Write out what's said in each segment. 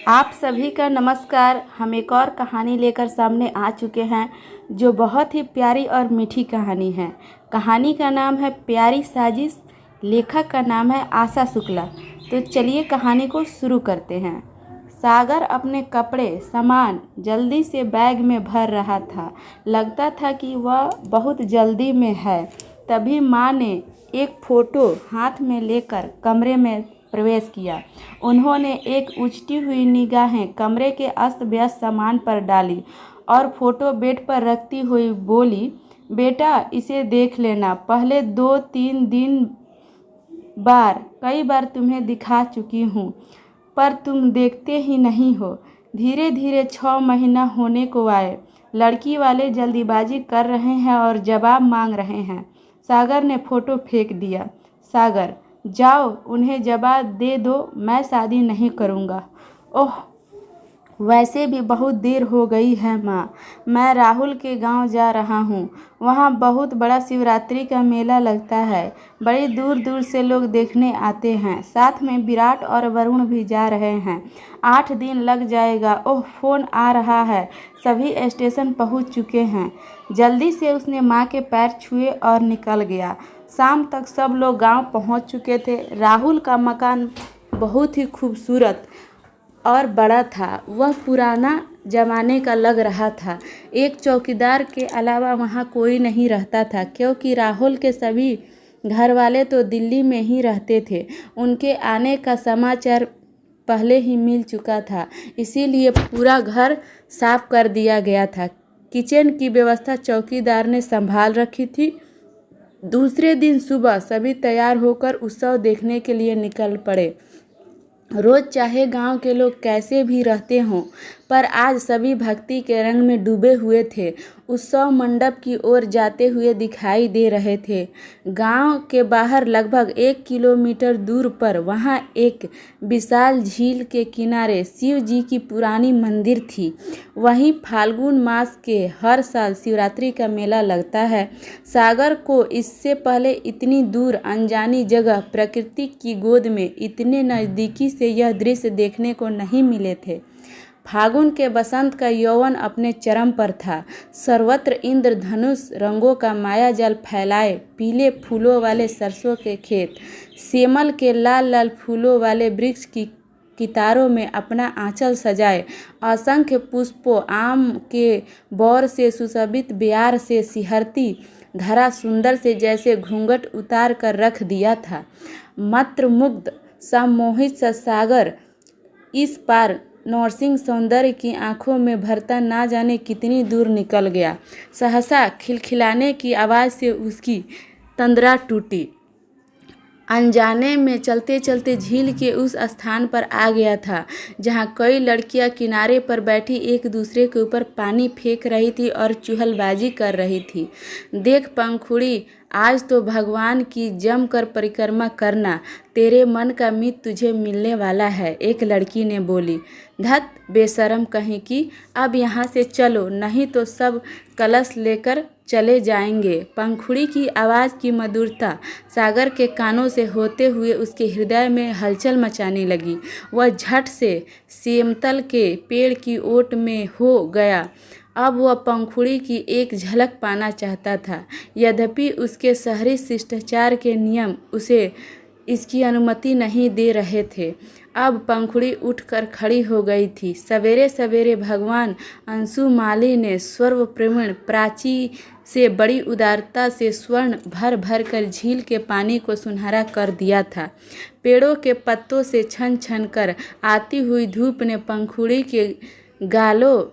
आप सभी का नमस्कार। हम एक और कहानी लेकर सामने आ चुके हैं जो बहुत ही प्यारी और मीठी कहानी है। कहानी का नाम है प्यारी साजिश। लेखक का नाम है आशा शुक्ला। तो चलिए कहानी को शुरू करते हैं। सागर अपने कपड़े सामान जल्दी से बैग में भर रहा था। लगता था कि वह बहुत जल्दी में है। तभी माँ ने एक फ़ोटो हाथ में लेकर कमरे में प्रवेश किया। उन्होंने एक उचटी हुई निगाहें कमरे के अस्त व्यस्त सामान पर डाली और फोटो बेड पर रखती हुई बोली, बेटा इसे देख लेना। पहले 2-3 दिन कई बार तुम्हें दिखा चुकी हूँ पर तुम देखते ही नहीं हो। धीरे धीरे 6 महीना होने को आए। लड़की वाले जल्दीबाजी कर रहे हैं और जवाब मांग रहे हैं। सागर ने फोटो फेंक दिया। सागर, जाओ उन्हें जवाब दे दो, मैं शादी नहीं करूँगा। ओह, वैसे भी बहुत देर हो गई है माँ। मैं राहुल के गांव जा रहा हूँ। वहाँ बहुत बड़ा शिवरात्रि का मेला लगता है। बड़ी दूर दूर से लोग देखने आते हैं। साथ में विराट और वरुण भी जा रहे हैं। 8 दिन लग जाएगा। ओह, फ़ोन आ रहा है। सभी स्टेशन पहुँच चुके हैं। जल्दी से उसने माँ के पैर छुए और निकल गया। शाम तक सब लोग गांव पहुंच चुके थे। राहुल का मकान बहुत ही खूबसूरत और बड़ा था। वह पुराना जमाने का लग रहा था। एक चौकीदार के अलावा वहां कोई नहीं रहता था, क्योंकि राहुल के सभी घर वाले तो दिल्ली में ही रहते थे। उनके आने का समाचार पहले ही मिल चुका था, इसीलिए पूरा घर साफ कर दिया गया था। किचन की व्यवस्था चौकीदार ने संभाल रखी थी। दूसरे दिन सुबह सभी तैयार होकर उत्सव देखने के लिए निकल पड़े। रोज चाहे गांव के लोग कैसे भी रहते हों, पर आज सभी भक्ति के रंग में डूबे हुए थे। उत्सव मंडप की ओर जाते हुए दिखाई दे रहे थे। गांव के बाहर लगभग 1 किलोमीटर दूर पर वहां एक विशाल झील के किनारे शिव जी की पुरानी मंदिर थी। वहीं फाल्गुन मास के हर साल शिवरात्रि का मेला लगता है। सागर को इससे पहले इतनी दूर अनजानी जगह प्रकृति की गोद में इतने नज़दीकी से यह दृश्य देखने को नहीं मिले थे। फागुन के बसंत का यौवन अपने चरम पर था। सर्वत्र इंद्रधनुष रंगों का मायाजाल फैलाए। पीले फूलों वाले सरसों के खेत, सेमल के लाल लाल फूलों वाले वृक्ष की कितारों में अपना आंचल सजाए। असंख्य पुष्पों, आम के बौर से सुशोभित ब्यार से सिहरती धरा सुंदर से जैसे घूंघट उतार कर रख दिया था। मंत्रमुग्ध सम्मोहित सा सागर इस पार नौसिंग सौंदर्य की आंखों में भरता ना जाने कितनी दूर निकल गया। सहसा खिलखिलाने की आवाज़ से उसकी तंद्रा टूटी। अनजाने में चलते चलते झील के उस स्थान पर आ गया था जहाँ कई लड़कियाँ किनारे पर बैठी एक दूसरे के ऊपर पानी फेंक रही थी और चुहलबाजी कर रही थी। देख पंखुड़ी, आज तो भगवान की जमकर परिक्रमा करना। तेरे मन का मीत तुझे मिलने वाला है, एक लड़की ने बोली। धत बेशरम कहीं की, अब यहाँ से चलो, नहीं तो सब कलश लेकर चले जाएंगे। पंखुड़ी की आवाज़ की मधुरता सागर के कानों से होते हुए उसके हृदय में हलचल मचाने लगी। वह झट से सेमतल के पेड़ की ओट में हो गया। अब वह पंखुड़ी की एक झलक पाना चाहता था, यद्यपि उसके शहरी शिष्टाचार के नियम उसे इसकी अनुमति नहीं दे रहे थे। अब पंखुड़ी उठकर खड़ी हो गई थी। सवेरे सवेरे भगवान अंशुमाली ने सर्वप्रेमिण प्राची से बड़ी उदारता से स्वर्ण भर भर कर झील के पानी को सुनहरा कर दिया था। पेड़ों के पत्तों से छन छन कर आती हुई धूप ने पंखुड़ी के गालों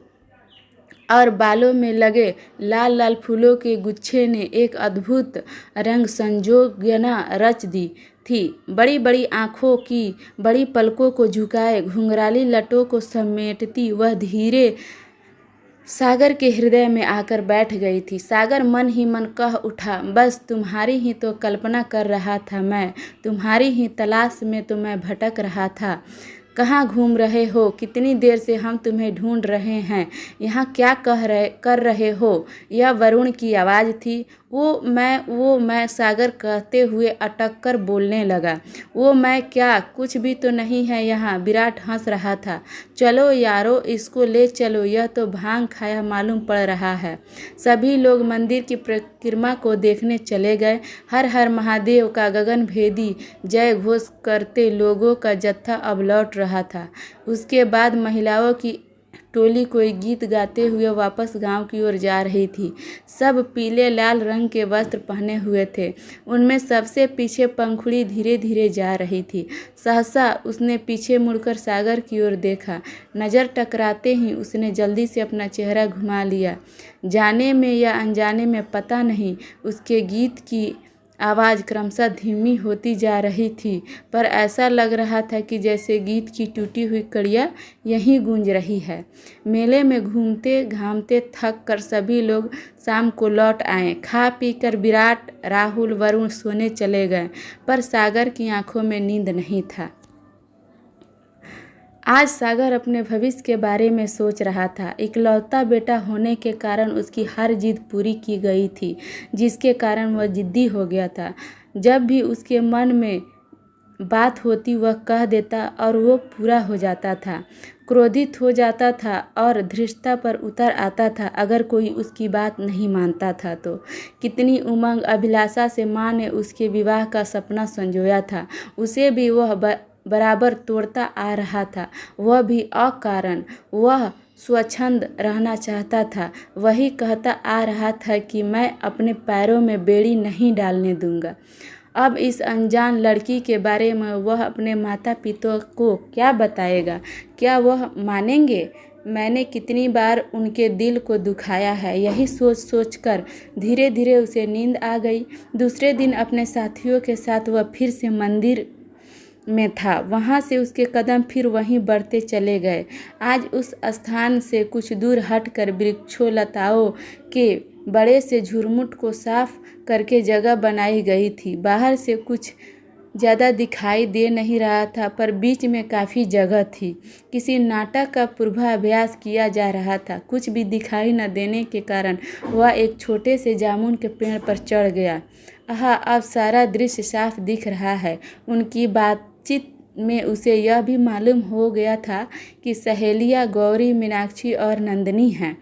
और बालों में लगे लाल लाल फूलों के गुच्छे ने एक अद्भुत रंग संयोजना रच दी थी। बड़ी बड़ी आँखों की बड़ी पलकों को झुकाए घुंघराली लटों को समेटती वह धीरे सागर के हृदय में आकर बैठ गई थी। सागर मन ही मन कह उठा, बस तुम्हारी ही तो कल्पना कर रहा था मैं, तुम्हारी ही तलाश में तो मैं भटक रहा था। कहाँ घूम रहे हो? कितनी देर से हम तुम्हें ढूंढ रहे हैं। यहाँ क्या कर रहे हो? यह वरुण की आवाज़ थी। वो मैं सागर कहते हुए अटक कर बोलने लगा। वो मैं क्या, कुछ भी तो नहीं है यहाँ। विराट हंस रहा था। चलो यारो, इसको ले चलो, यह तो भांग खाया मालूम पड़ रहा है। सभी लोग मंदिर की परिक्रमा को देखने चले गए। हर हर महादेव का गगनभेदी जय घोष करते लोगों का जत्था अब लौट रहा था। उसके बाद महिलाओं की टोली कोई गीत गाते हुए वापस गांव की ओर जा रही थी। सब पीले लाल रंग के वस्त्र पहने हुए थे। उनमें सबसे पीछे पंखुड़ी धीरे धीरे जा रही थी। सहसा उसने पीछे मुड़कर सागर की ओर देखा। नज़र टकराते ही उसने जल्दी से अपना चेहरा घुमा लिया। जाने में या अनजाने में पता नहीं, उसके गीत की आवाज़ क्रमशः धीमी होती जा रही थी, पर ऐसा लग रहा था कि जैसे गीत की टूटी हुई कड़ियाँ यहीं गूंज रही है। मेले में घूमते घामते थक कर सभी लोग शाम को लौट आए। खा पी कर विराट, राहुल, वरुण सोने चले गए, पर सागर की आंखों में नींद नहीं था। आज सागर अपने भविष्य के बारे में सोच रहा था। इकलौता बेटा होने के कारण उसकी हर जिद पूरी की गई थी, जिसके कारण वह जिद्दी हो गया था। जब भी उसके मन में बात होती वह कह देता और वो पूरा हो जाता था। क्रोधित हो जाता था और धृष्टता पर उतर आता था अगर कोई उसकी बात नहीं मानता था तो। कितनी उमंग अभिलाषा से माँ ने उसके विवाह का सपना संजोया था, उसे भी वह बराबर तोड़ता आ रहा था। वह भी अकारण, वह स्वच्छंद रहना चाहता था। वही कहता आ रहा था कि मैं अपने पैरों में बेड़ी नहीं डालने दूंगा। अब इस अनजान लड़की के बारे में वह अपने माता पिता को क्या बताएगा? क्या वह मानेंगे? मैंने कितनी बार उनके दिल को दुखाया है। यही सोच सोच कर धीरे धीरे उसे नींद आ गई। दूसरे दिन अपने साथियों के साथ वह फिर से मंदिर में था। वहाँ से उसके कदम फिर वहीं बढ़ते चले गए। आज उस स्थान से कुछ दूर हटकर वृक्षों लताओं के बड़े से झुरमुट को साफ करके जगह बनाई गई थी। बाहर से कुछ ज़्यादा दिखाई दे नहीं रहा था, पर बीच में काफ़ी जगह थी। किसी नाटक का पूर्वाभ्यास किया जा रहा था। कुछ भी दिखाई न देने के कारण वह एक छोटे से जामुन के पेड़ पर चढ़ गया। अब सारा दृश्य साफ दिख रहा है। उनकी बातचीत में उसे यह भी मालूम हो गया था कि सहेलियाँ गौरी, मीनाक्षी और नंदिनी हैं।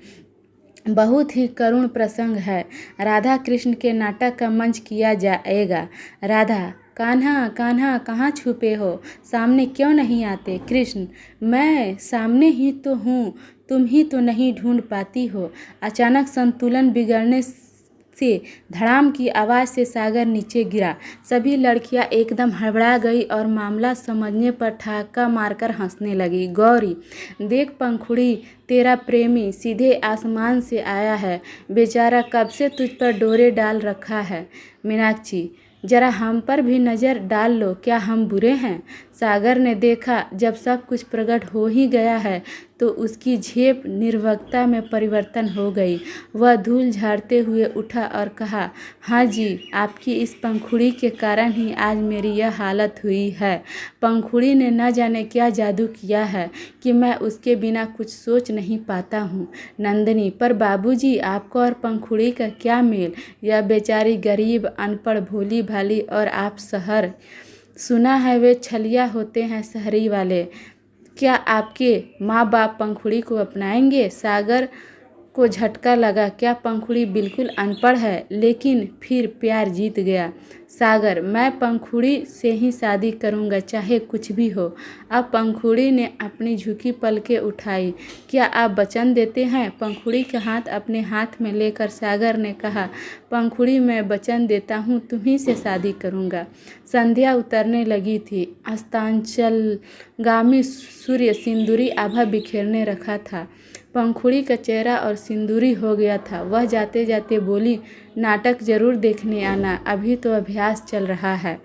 बहुत ही करुण प्रसंग है। राधा कृष्ण के नाटक का मंच किया जाएगा। राधा, कान्हा कान्हा कहाँ छुपे हो? सामने क्यों नहीं आते? कृष्ण, मैं सामने ही तो हूँ, तुम ही तो नहीं ढूंढ पाती हो। अचानक संतुलन बिगड़ने से धड़ाम की आवाज़ से सागर नीचे गिरा। सभी लड़कियां एकदम हड़बड़ा गई और मामला समझने पर ठहाका मारकर हंसने लगी। गौरी, देख पंखुड़ी, तेरा प्रेमी सीधे आसमान से आया है। बेचारा कब से तुझ पर डोरे डाल रखा है। मीनाक्षी, जरा हम पर भी नज़र डाल लो, क्या हम बुरे हैं? सागर ने देखा जब सब कुछ प्रकट हो ही गया है तो उसकी झेप निर्भकता में परिवर्तन हो गई। वह धूल झाड़ते हुए उठा और कहा, हाँ जी, आपकी इस पंखुड़ी के कारण ही आज मेरी यह हालत हुई है। पंखुड़ी ने न जाने क्या जादू किया है कि मैं उसके बिना कुछ सोच नहीं पाता हूँ। नंदिनी, पर बाबूजी, आपको और पंखुड़ी का क्या मेल? यह बेचारी गरीब, अनपढ़, भोली भाली और आप शहर। सुना है वे छलिया होते हैं शहरी वाले। क्या आपके माँ बाप पंखुड़ी को अपनाएंगे? सागर को झटका लगा। क्या पंखुड़ी बिल्कुल अनपढ़ है? लेकिन फिर प्यार जीत गया। सागर, मैं पंखुड़ी से ही शादी करूंगा, चाहे कुछ भी हो। अब पंखुड़ी ने अपनी झुकी पलकें उठाई। क्या आप वचन देते हैं? पंखुड़ी का हाथ अपने हाथ में लेकर सागर ने कहा, पंखुड़ी, मैं वचन देता हूँ, तुम्ही से शादी करूंगा। संध्या उतरने लगी थी। अस्तांचलगामी सूर्य सिंदूरी आभा बिखेरने रखा था। पंखुड़ी का चेहरा और सिंदूरी हो गया था। वह जाते जाते बोली, नाटक जरूर देखने आना, अभी तो अभ्यास चल रहा है।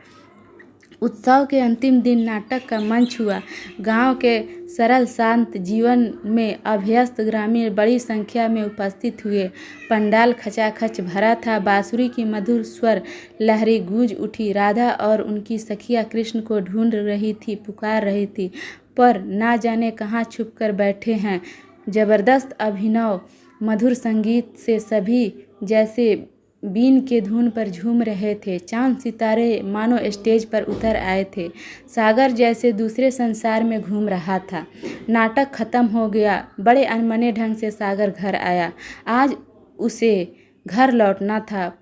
उत्सव के अंतिम दिन नाटक का मंच हुआ। गांव के सरल शांत जीवन में अभ्यस्त ग्रामीण बड़ी संख्या में उपस्थित हुए। पंडाल खचाखच भरा था। बांसुरी की मधुर स्वर लहरी गूंज उठी। राधा और उनकी सखियां कृष्ण को ढूंढ रही थी, पुकार रही थी, पर ना जाने कहाँ छुपकर बैठे हैं। जबरदस्त अभिनव, मधुर संगीत से सभी जैसे बीन के धुन पर झूम रहे थे। चांद सितारे मानो स्टेज पर उतर आए थे। सागर जैसे दूसरे संसार में घूम रहा था। नाटक खत्म हो गया। बड़े अनमने ढंग से सागर घर आया। आज उसे घर लौटना था।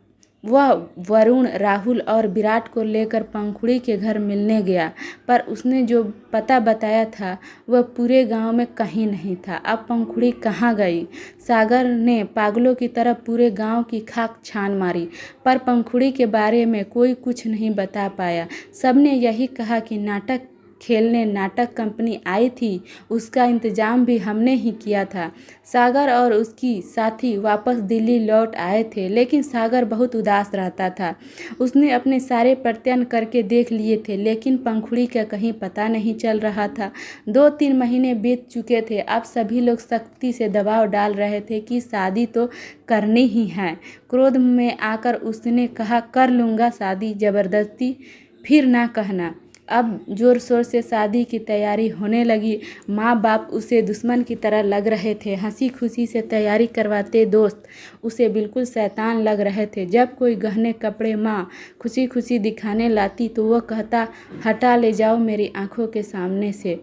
वह वरुण, राहुल और विराट को लेकर पंखुड़ी के घर मिलने गया, पर उसने जो पता बताया था वह पूरे गांव में कहीं नहीं था। अब पंखुड़ी कहाँ गई? सागर ने पागलों की तरह पूरे गांव की खाक छान मारी, पर पंखुड़ी के बारे में कोई कुछ नहीं बता पाया। सबने यही कहा कि नाटक खेलने नाटक कंपनी आई थी, उसका इंतजाम भी हमने ही किया था। सागर और उसकी साथी वापस दिल्ली लौट आए थे, लेकिन सागर बहुत उदास रहता था। उसने अपने सारे प्रयत्न करके देख लिए थे, लेकिन पंखुड़ी का कहीं पता नहीं चल रहा था। 2-3 महीने बीत चुके थे। अब सभी लोग सख्ती से दबाव डाल रहे थे कि शादी तो करनी ही है। क्रोध में आकर उसने कहा, कर लूँगा शादी, ज़बरदस्ती फिर ना कहना। अब जोर शोर से शादी की तैयारी होने लगी। माँ बाप उसे दुश्मन की तरह लग रहे थे। हंसी खुशी से तैयारी करवाते दोस्त उसे बिल्कुल शैतान लग रहे थे। जब कोई गहने कपड़े माँ खुशी खुशी दिखाने लाती तो वह कहता, हटा ले जाओ मेरी आंखों के सामने से।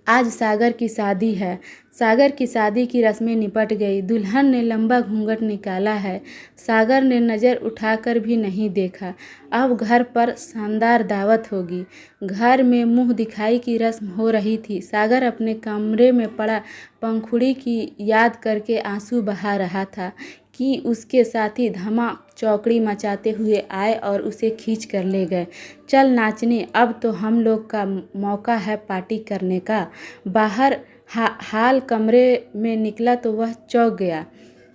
आज सागर की शादी है। सागर की शादी की रस्में निपट गई। दुल्हन ने लंबा घूंघट निकाला है। सागर ने नज़र उठाकर भी नहीं देखा। अब घर पर शानदार दावत होगी। घर में मुंह दिखाई की रस्म हो रही थी। सागर अपने कमरे में पड़ा पंखुड़ी की याद करके आंसू बहा रहा था कि उसके साथी धमा चौकड़ी मचाते हुए आए और उसे खींच कर ले गए। चल नाचने, अब तो हम लोग का मौका है पार्टी करने का। बाहर हाल कमरे में निकला तो वह चौंक गया।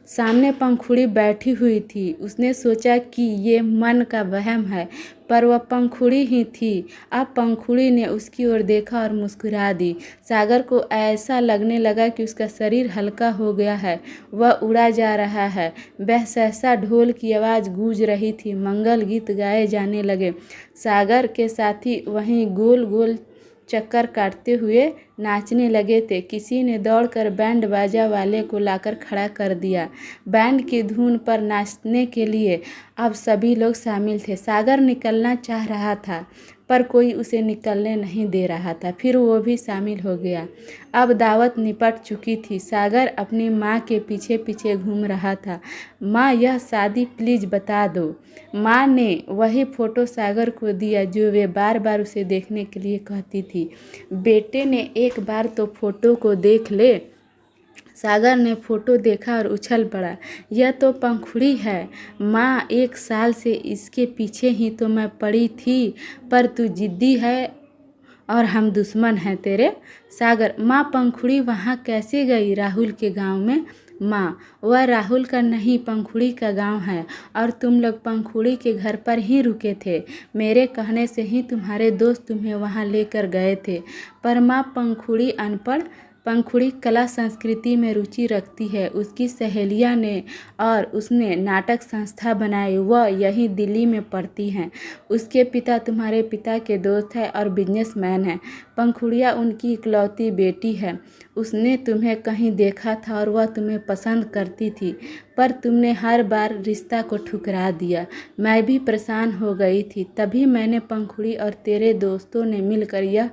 सामने पंखुड़ी बैठी हुई थी। उसने सोचा कि ये मन का वहम है, पर वह पंखुड़ी ही थी। अब पंखुड़ी ने उसकी ओर देखा और मुस्कुरा दी। सागर को ऐसा लगने लगा कि उसका शरीर हल्का हो गया है, वह उड़ा जा रहा है। सहसा ढोल की आवाज़ गूंज रही थी। मंगल गीत गाए जाने लगे। सागर के साथी वहीं गोल गोल चक्कर काटते हुए नाचने लगे थे। किसी ने दौड़कर बैंड बाजा वाले को लाकर खड़ा कर दिया। बैंड की धुन पर नाचने के लिए अब सभी लोग शामिल थे। सागर निकलना चाह रहा था, पर कोई उसे निकलने नहीं दे रहा था। फिर वो भी शामिल हो गया। अब दावत निपट चुकी थी। सागर अपनी माँ के पीछे पीछे घूम रहा था। माँ, यह शादी प्लीज़ बता दो। माँ ने वही फ़ोटो सागर को दिया जो वे बार बार उसे देखने के लिए कहती थी। बेटे ने एक बार तो फ़ोटो को देख ले। सागर ने फ़ोटो देखा और उछल पड़ा। यह तो पंखुड़ी है माँ, 1 साल से इसके पीछे ही तो मैं पड़ी थी, पर तू जिद्दी है और हम दुश्मन हैं तेरे। सागर, माँ पंखुड़ी वहाँ कैसे गई? राहुल के गांव में। माँ, वह राहुल का नहीं, पंखुड़ी का गांव है, और तुम लोग पंखुड़ी के घर पर ही रुके थे। मेरे कहने से ही तुम्हारे दोस्त तुम्हें वहाँ लेकर गए थे। पर माँ, पंखुड़ी अनपढ़, पंखुड़ी कला संस्कृति में रुचि रखती है। उसकी सहेलियाँ ने और उसने नाटक संस्था बनाई। वह यहीं दिल्ली में पढ़ती हैं। उसके पिता तुम्हारे पिता के दोस्त हैं और बिजनेसमैन हैं। पंखुड़िया उनकी इकलौती बेटी है। उसने तुम्हें कहीं देखा था और वह तुम्हें पसंद करती थी, पर तुमने हर बार रिश्ता को ठुकरा दिया। मैं भी परेशान हो गई थी। तभी मैंने पंखुड़ी और तेरे दोस्तों ने मिलकर यह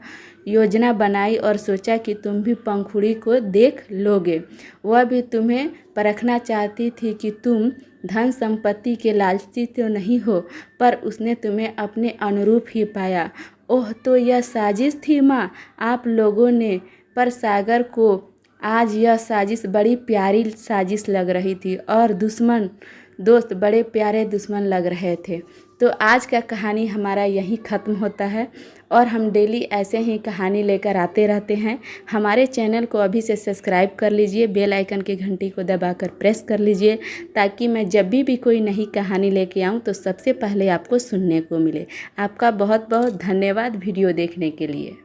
योजना बनाई और सोचा कि तुम भी पंखुड़ी को देख लोगे। वह भी तुम्हें परखना चाहती थी कि तुम धन संपत्ति के लालची तो नहीं हो, पर उसने तुम्हें अपने अनुरूप ही पाया। ओह, तो यह साजिश थी माँ आप लोगों ने। पर सागर को आज यह साजिश बड़ी प्यारी साजिश लग रही थी और दोस्त बड़े प्यारे दुश्मन लग रहे थे। तो आज का कहानी हमारा यहीं ख़त्म होता है और हम डेली ऐसे ही कहानी लेकर आते रहते हैं। हमारे चैनल को अभी से सब्सक्राइब कर लीजिए, बेल आइकन की घंटी को दबाकर प्रेस कर लीजिए, ताकि मैं जब भी कोई नई कहानी लेके आऊँ तो सबसे पहले आपको सुनने को मिले। आपका बहुत बहुत धन्यवाद वीडियो देखने के लिए।